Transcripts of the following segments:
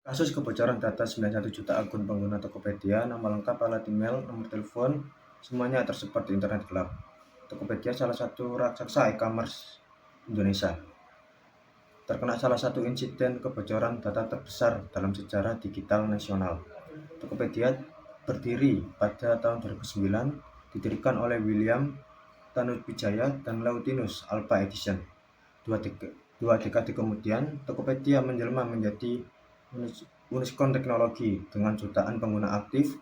Kasus kebocoran data 91 juta akun pengguna Tokopedia, nama lengkap, alamat email, nomor telepon, semuanya tersebar di internet gelap. Tokopedia salah satu raksasa e-commerce Indonesia. Terkena salah satu insiden kebocoran data terbesar dalam sejarah digital nasional. Tokopedia berdiri pada tahun 2009, didirikan oleh William Tanuwijaya dan Lautinus Alpha Edison. Dua dekade kemudian, Tokopedia menjelma menjadi unicorn teknologi dengan jutaan pengguna aktif.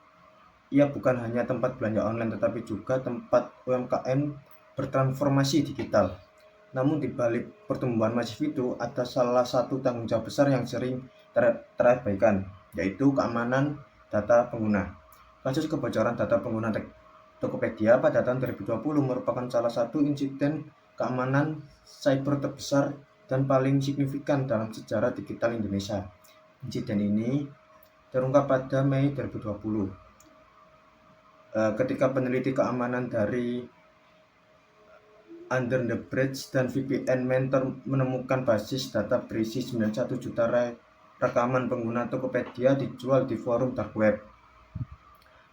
Ia bukan hanya tempat belanja online tetapi juga tempat UMKM bertransformasi digital. Namun di balik pertumbuhan masif itu ada salah satu tanggung jawab besar yang sering terabaikan, yaitu keamanan data pengguna. Kasus kebocoran data pengguna Tokopedia pada tahun 2020 merupakan salah satu insiden keamanan cyber terbesar dan paling signifikan dalam sejarah digital Indonesia. Insiden ini terungkap pada Mei 2020 ketika peneliti keamanan dari Under the Bridge dan VPN Mentor menemukan basis data berisi 91 juta rekaman pengguna Tokopedia dijual di forum dark web.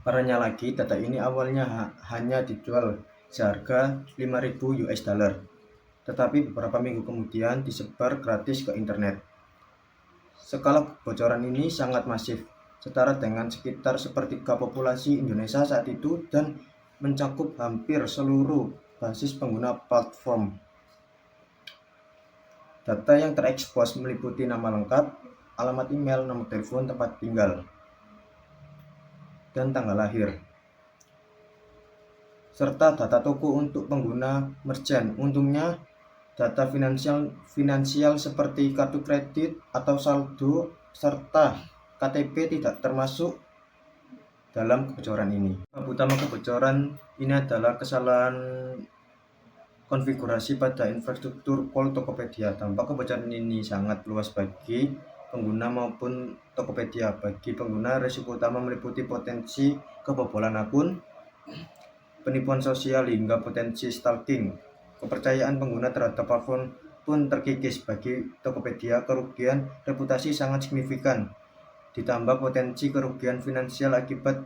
Parahnya lagi, data ini awalnya hanya dijual seharga 5.000 US dollar, tetapi beberapa minggu kemudian disebar gratis ke internet. Skala kebocoran ini sangat masif, setara dengan sekitar sepertiga populasi Indonesia saat itu dan mencakup hampir seluruh basis pengguna platform. Data yang terekspos meliputi nama lengkap, alamat email, nomor telepon, tempat tinggal, dan tanggal lahir, serta data toko untuk pengguna merchant. Untungnya, data finansial seperti kartu kredit atau saldo serta KTP tidak termasuk dalam kebocoran ini. Sebab utama kebocoran ini adalah kesalahan konfigurasi pada infrastruktur core Tokopedia. Dampak kebocoran ini sangat luas bagi pengguna maupun Tokopedia. Bagi pengguna, risiko utama meliputi potensi kebobolan akun, penipuan sosial hingga potensi stalking. Kepercayaan pengguna terhadap platform pun terkikis. Bagi Tokopedia, kerugian reputasi sangat signifikan, ditambah potensi kerugian finansial akibat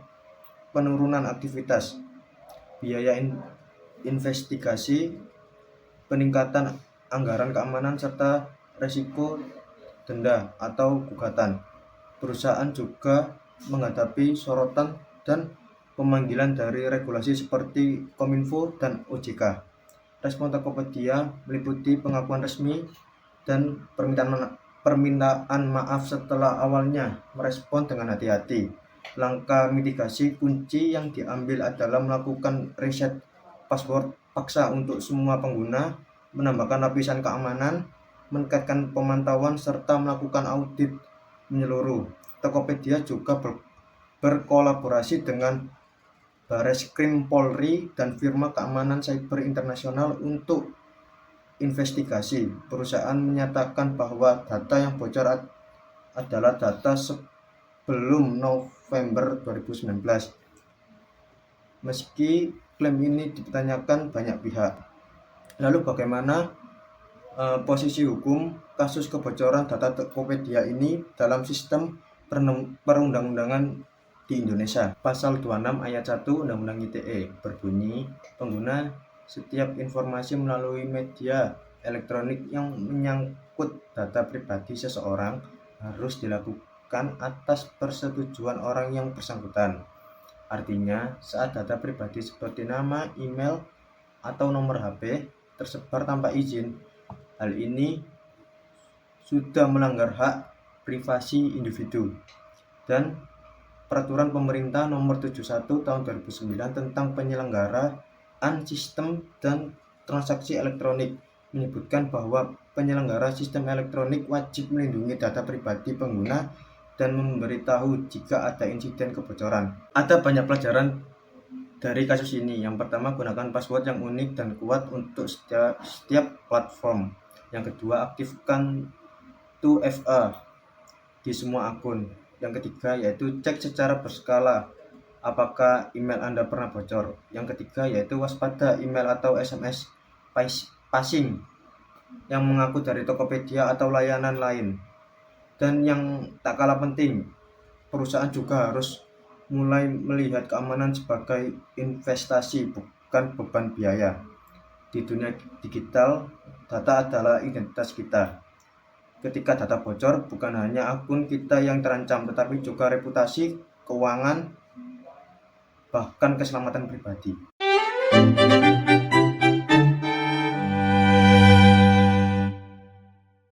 penurunan aktivitas, biaya investigasi, peningkatan anggaran keamanan, serta resiko denda atau gugatan. Perusahaan juga menghadapi sorotan dan pemanggilan dari regulasi seperti Kominfo dan OJK. Respon Tokopedia meliputi pengakuan resmi dan permintaan maaf setelah awalnya merespon dengan hati-hati. Langkah mitigasi kunci yang diambil adalah melakukan reset password paksa untuk semua pengguna, menambahkan lapisan keamanan, meningkatkan pemantauan, serta melakukan audit menyeluruh. Tokopedia juga berkolaborasi dengan Bareskrim Polri dan firma keamanan cyber internasional untuk investigasi. Perusahaan menyatakan bahwa data yang bocor adalah data sebelum November 2019. Meski klaim ini dipertanyakan banyak pihak. Lalu bagaimana posisi hukum kasus kebocoran data Tokopedia ini dalam sistem perundang-undangan di Indonesia? Pasal 26 ayat 1 Undang-Undang ITE berbunyi, pengguna setiap informasi melalui media elektronik yang menyangkut data pribadi seseorang harus dilakukan atas persetujuan orang yang bersangkutan. Artinya, saat data pribadi seperti nama, email, atau nomor HP tersebar tanpa izin, hal ini sudah melanggar hak privasi individu. Dan Peraturan Pemerintah Nomor 71 Tahun 2009 tentang penyelenggaraan sistem dan transaksi elektronik menyebutkan bahwa penyelenggara sistem elektronik wajib melindungi data pribadi pengguna dan memberitahu jika ada insiden kebocoran. Ada banyak pelajaran dari kasus ini. Yang pertama, gunakan password yang unik dan kuat untuk setiap platform. Yang kedua, aktifkan 2FA di semua akun. Yang ketiga, yaitu cek secara berskala apakah email Anda pernah bocor. Yang ketiga, yaitu waspada email atau SMS phishing yang mengaku dari Tokopedia atau layanan lain. Dan yang tak kalah penting, perusahaan juga harus mulai melihat keamanan sebagai investasi, bukan beban biaya. Di dunia digital, data adalah identitas kita. Ketika data bocor, bukan hanya akun kita yang terancam, tetapi juga reputasi, keuangan, bahkan keselamatan pribadi.